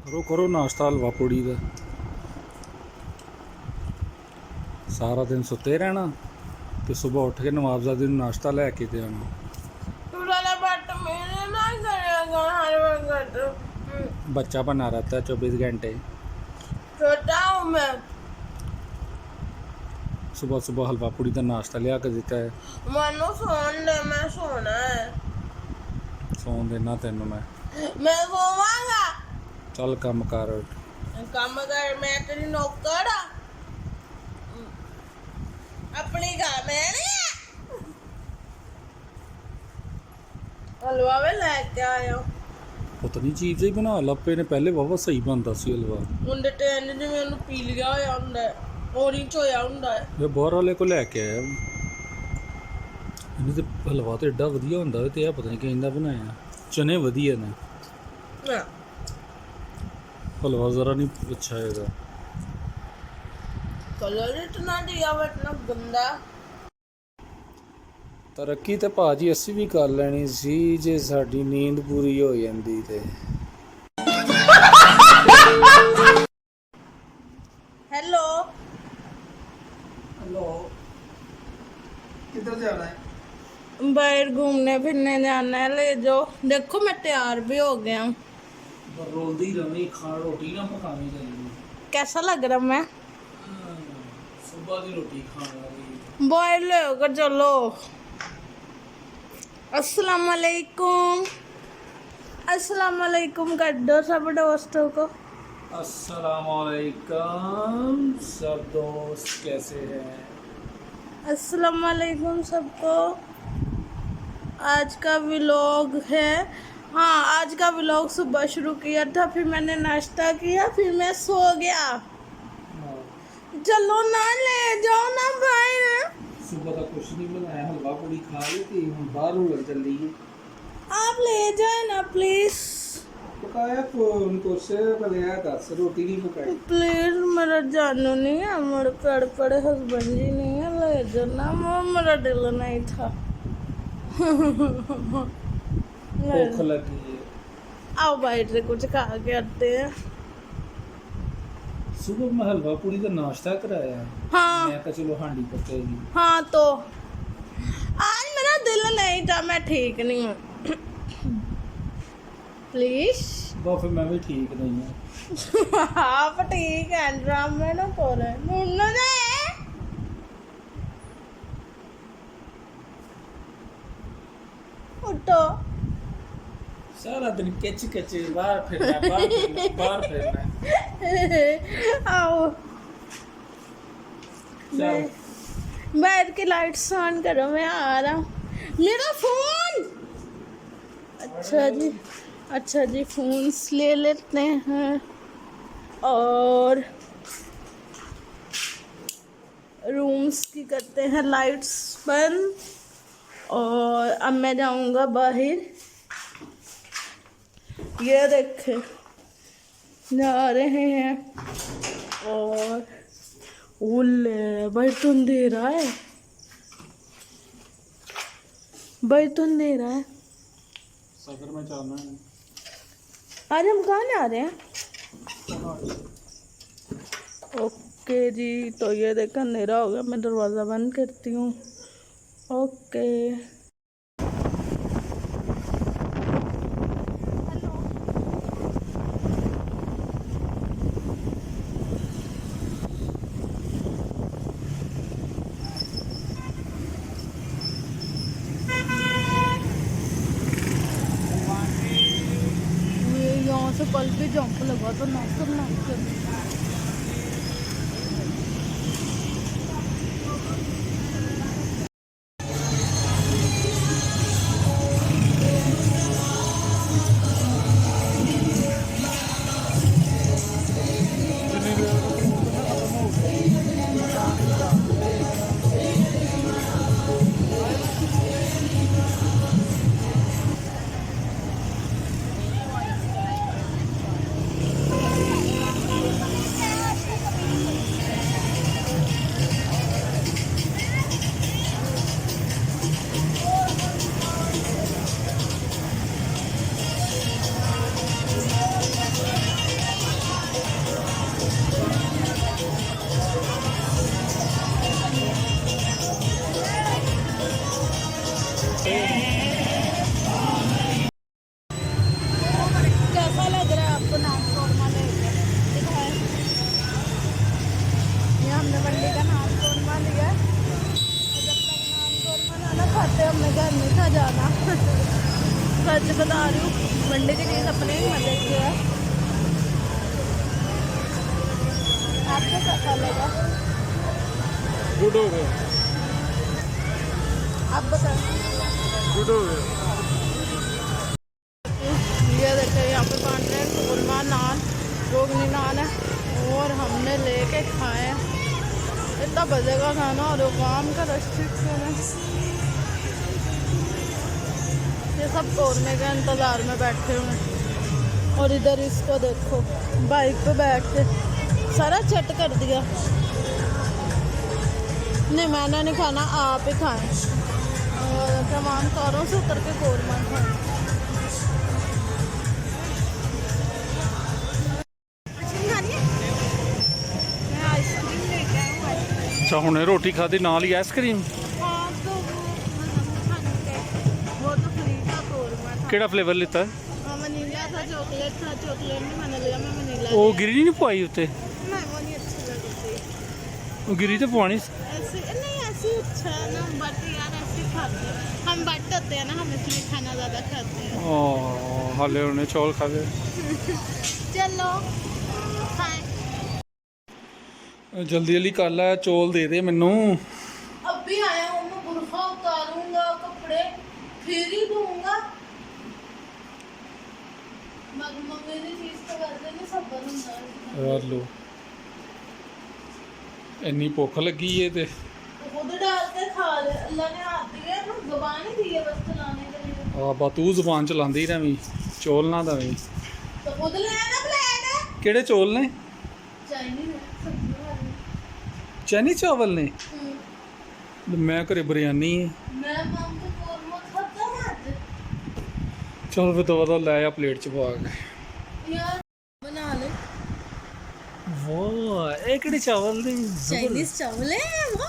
करो करो नाश्ता हलवा पूड़ी का। सारा दिन सुते रहना तो सुबह उठ के नवाबजादी नूं नाश्ता लैके ते आना। बच्चा बना रहता है 24 घंटे। छोटा हूँ मैं। सुबह सुबह हलवा पूड़ी का नाश्ता लिया के देता है। मनु सोन दे, मैं सोना है। सौन देना तेनों मैं सोवांगा। चल कम कर। काम कर, मैं तेरी नौकर आ। अपनी गा मैं नहीं है। हलवा वे लेके आया। पता नहीं चीज़ ही बना लपे ने पहले वावा सही बनता सी हलवा। मुंडे टेन जिवें ओनू पी लिया होया हुंदा है, ओरेंज होया हुंदा है। ये बाहर वाले को लैके आया। इन्हें तो हलवा तो एडा वधिया हुंदा है ते पता नहीं किंदा बनाया। चने वधिया ने, ना हलवा जरा नहीं अच्छा है ਇਹਦਾ। कलर इतना दिया हुआ, इतना गंदा। ਤਰੱਕੀ ਤੇ ਭਾਜੀ ਅਸੀਂ ਵੀ ਕਰ ਲੈਣੀ ਸੀ ਜੇ ਸਾਡੀ ਨੀਂਦ ਪੂਰੀ ਹੋ ਜਾਂਦੀ ਤੇ। हेलो हेलो, किधर जाना है? बाहर घूमने फिरने जाना है, ले जाओ। देखो मैं तैयार भी हो गया हूँ। रोलदी रही खा रोटी ना पकानी चाहिए। कैसा लग रहा मैं? सुबह की रोटी खाने वाली। बाहर ले होकर चलो। अस्सलाम वालेकुम, अस्सलाम वालेकुम कर दो सब दोस्तों को। अस्सलाम वालेकुम सब दोस्त, कैसे हैं? अस्सलाम वालेकुम सबको। आज का व्लॉग है, हाँ आज का व्लॉग सुबह शुरू किया था, फिर मैंने नाश्ता किया, फिर मैं सो गया। चलो ना ले जाओ ना भाई। सुबह का कुछ नहीं बनाया, हलवा पूड़ी खा ली थी, हम बाहर हो चल रही है। आप ले जाए ना प्लीज। पकाया फोन को से बनाया 10 रोटी नहीं पकाई। प्लीज मेरा जानू नहीं है, मेरे पेड़ पड़े हस्बैंड जी नहीं है, ले जाना। मेरा दिल नहीं था। भूख लगी है। आओ बाहर से कुछ खा के आते हैं। सुबह में हलवा पूड़ी का नाश्ता कराया। हाँ मैं कहा चलो हांडी पकेगी। हाँ तो आज मेरा दिल नहीं था, मैं ठीक नहीं हूँ। प्लीज वो फिर मैं भी ठीक नहीं हूँ। आप ठीक है, ड्रामे ना करे मुन्ना दे। उठो। सारा दिन किच किच बाहर फिरना, बाहर फिरना। आओ चल बैठ के लाइट्स ऑन करो, मैं आ रहा हूँ। मेरा फोन। अच्छा जी, अच्छा जी, फोन्स ले लेते हैं और रूम्स की करते हैं लाइट्स बंद। और अब मैं जाऊंगा बाहर। ये देखे जा रहे हैं और उल्ले भाई तो अंधेरा है, भाई तो अंधेरा है। सफर में चलना है। आज हम कहाँ जा रहे हैं? ओके जी, तो ये देखा अंधेरा हो गया, मैं दरवाज़ा बंद करती हूँ। ओके यहाँ से कल भी जंप लगा तो नाक सच बता रही हूँ, मंडे की चीज़ अपने ही मजे की है। आपको कैसा लगा? गुड हो गया, आप बताएं। गुड हो गया। ये देखो यहाँ पे बांट रहे हैं कोरमा नान, रोगनी नान है, और हमने लेके खाए हैं। इतना बजेगा खाना और काम का रेस्ट्रिक्शन है। ये सब कोरमे के इंतज़ार में बैठे हुए हैं। और इधर इसको देखो, बाइक पे बैठ के सारा चट कर दिया। नहीं मैंने नहीं खाना, आप ही खाएं। और तमाम कारों से उतर के कोरमा खाएं। मैं आइसक्रीम लेके आई हूँ। अच्छा हुणे रोटी खाधी नाल ही आइसक्रीम। हाँ तो वो तो फ्री का कोरमा था। ਕਿਹੜਾ ਫਲੇਵਰ ਲਿੱਤਾ? वनीला था, चॉकलेट था। चॉकलेट नहीं मैंने लिया, मैं वनीला ਉਹ लिया। ਗਿਰੀ ਨਹੀਂ ਪਵਾਈ ਉੱਤੇ? नहीं वो नहीं अच्छी लगी थी। ਉਹ ਗਿਰੀ ਤੇ ਪਵਾਣੀ ਸੀ। ऐसे नहीं, ऐसे अच्छा है ना, बट यार ऐसे खाते हैं हम, बट होते हैं ना, हम इसलिए खाना ज़्यादा खाते हैं। ਹਾਲੇ ਉਹਨੇ ਚੌਲ ਖਾਦੇ। चलो खाएं। ਜਲਦੀ ਜਲਦੀ ਕਰ ਲੈ, ਚੌਲ ਦੇ ਦੇ ਮੈਨੂੰ। अब भी आया हूँ, मैं बुर्खा उतारूंगा, कपड़े फिर ही दूंगा। मेरी चीज तो वैसे नहीं सब बनूंगा। ਲੋ ਇੰਨੀ ਭੁੱਖ ਲੱਗੀ ਏ ਤੇ खुद डाल के खा ले, अल्लाह ने हाथ दिए ना, जुबान ही दी है बस चलाने के लिए। ਆ ਬਾ ਤੂੰ ਜ਼ੁਬਾਨ ਚਲਾਉਂਦੀ ਰਵੀਂ, ਚੌਲ ਨਾ ਦਵੀਂ। तो खुद ले आना प्लेट। ਕਿਹੜੇ ਚੌਲ ਨੇ? चाइनीज है, सब्जी वाली। ਚੈਨੀ ਚਾਵਲ ਨੇ? ਮੈਂ ਘਰੇ ਬਿਰਿਆਨੀ ਹੈ। मैं माम के कोरमा खाता हूं आज। ਚਲ ਫਿਰ ਦਵਾ ਲੈ ਆ ਪਲੇਟ ਚ ਪਾ ਕੇ। यार बना ले। ਵਾਹ ਇਹ ਕਿਹੜੇ ਚਾਵਲ ਨੇ? चाइनीज चावल है वो।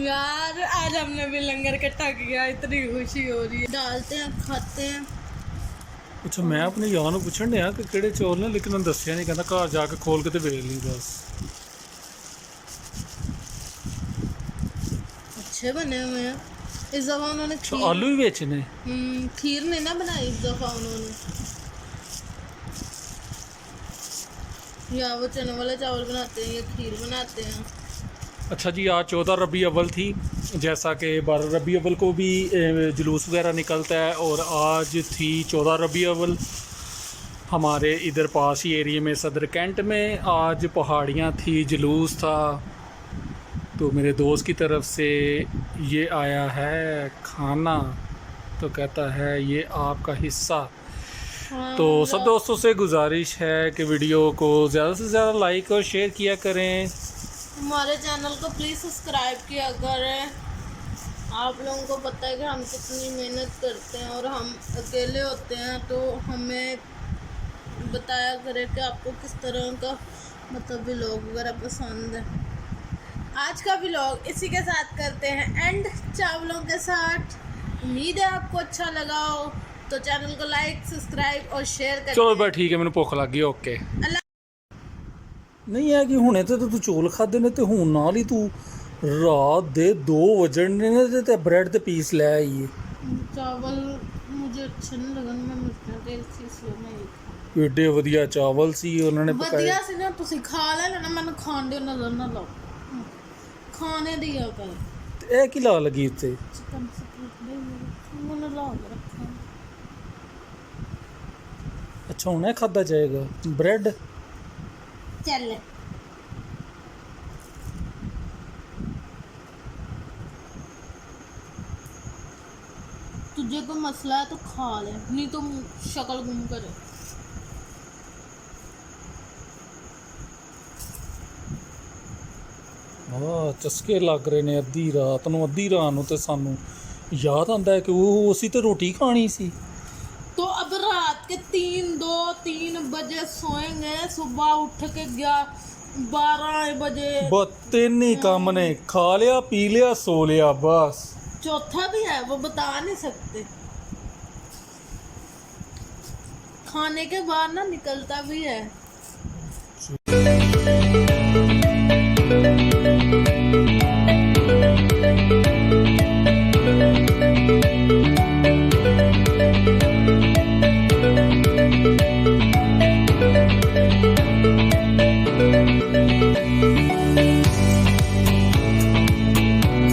यार आज हमने भी लंगर इकट्ठा किया, इतनी खुशी हो रही है। डालते हैं, खाते हैं। ਅੱਛਾ ਮੈਂ ਆਪਣੇ ਯਾਰ ਨੂੰ ਪੁੱਛਣ ਡਿਆ ਕਿ ਕਿਹੜੇ ਚੌਲ ਨੇ, ਲੇਕਿਨ ਉਹਨੇ ਦੱਸਿਆ ਨਹੀਂ, ਕਹਿੰਦਾ ਘਰ ਜਾ ਕੇ ਖੋਲ ਕੇ ਤੇ ਵੇਖ ਲਈ ਬਸ। अच्छे बने हुए हैं। इस दफा उन्होंने ਅੱਛਾ ਆਲੂ ਵੀ ਵਿੱਚ ਨੇ? खीर नहीं ना बनाई इस दफा उन्होंने। या वो चने वाले चावल बनाते हैं या खीर बनाते हैं। अच्छा जी, आज 14 रबी अव्वल थी, जैसा कि 12 रबी अव्वल को भी जुलूस वगैरह निकलता है, और आज थी 14 रबी अव्वल हमारे इधर पास ही एरिया में सदर कैंट में। आज पहाड़ियाँ थी, जुलूस था, तो मेरे दोस्त की तरफ से ये आया है खाना, तो कहता है ये आपका हिस्सा। तो सब दोस्तों से गुजारिश है कि वीडियो को ज़्यादा से ज़्यादा लाइक और शेयर किया करें। हमारे चैनल को प्लीज़ सब्सक्राइब किया करें। आप लोगों को पता है कि हम कितनी मेहनत करते हैं, और हम अकेले होते हैं, तो हमें बताया करें कि आपको किस तरह का मतलब व्लॉग वगैरह पसंद है। आज का व्लॉग इसी के साथ करते हैं एंड, चावलों के साथ। उम्मीद है आपको अच्छा लगा हो, तो चैनल को लाइक, सब्सक्राइब और शेयर करें। चलो बस ठीक है, मैंने भुख लग गई। ओके नहीं है कि हुणे तो तू चौल खादे ने, तो हुण नाल ही तू रात दे 2 वजन ने ते ब्रेड ते पीस ले आई है। चावल मुझे अच्छे नहीं लगन, मैं मिर्चा तेल सी इसलिए मैं ये खा। एडे वधिया चावल सी उन्होंने पकाए। ਵਧੀਆ ਸੀ ਨਾ, ਤੁਸੀਂ ਖਾ ਲੈਣਾ, ਮੈਨੂੰ ਖਾਣ ਦੇ ਨਜ਼ਰ ਨਾ ਲਾਓ। ਖਾਣੇ ਦੀ ਆ ਕਰ ਤੇ ਇਹ ਕੀ ਲਾ ਲਗੀ ਉੱਤੇ? ਚਿਕਨ ਸਪਰਿਟ ਦੇ ਮੈਨੂੰ ਲਾ ਕੇ ਰੱਖਾਂ। ਅੱਛਾ ਹੁਣ ਇਹ ਖਾਦਾ ਜਾਏਗਾ ब्रेड? ਚੱਲ तुझे कोई मसला है तो खा ले, नहीं तो शक्ल गुम करे। ਚਸਕੇ ਲੱਗ ਰਹੇ ਨੇ ਅੱਧੀ ਰਾਤ ਨੂੰ। ਅੱਧੀ ਰਾਤ ਨੂੰ ਤੇ ਸਾਨੂੰ ਯਾਦ ਆਉਂਦਾ ਹੈ ਕਿ ਉਹ ਅਸੀਂ ਤੇ ਰੋਟੀ ਖਾਣੀ ਸੀ। तो अब रात के 3 बजे सोएंगे, सुबह उठ के 12 बजे। बस तीन ही काम ने, खा लिया पी लिया सो लिया बस। चौथा भी है, वो बता नहीं सकते। खाने के बाद ना निकलता भी है।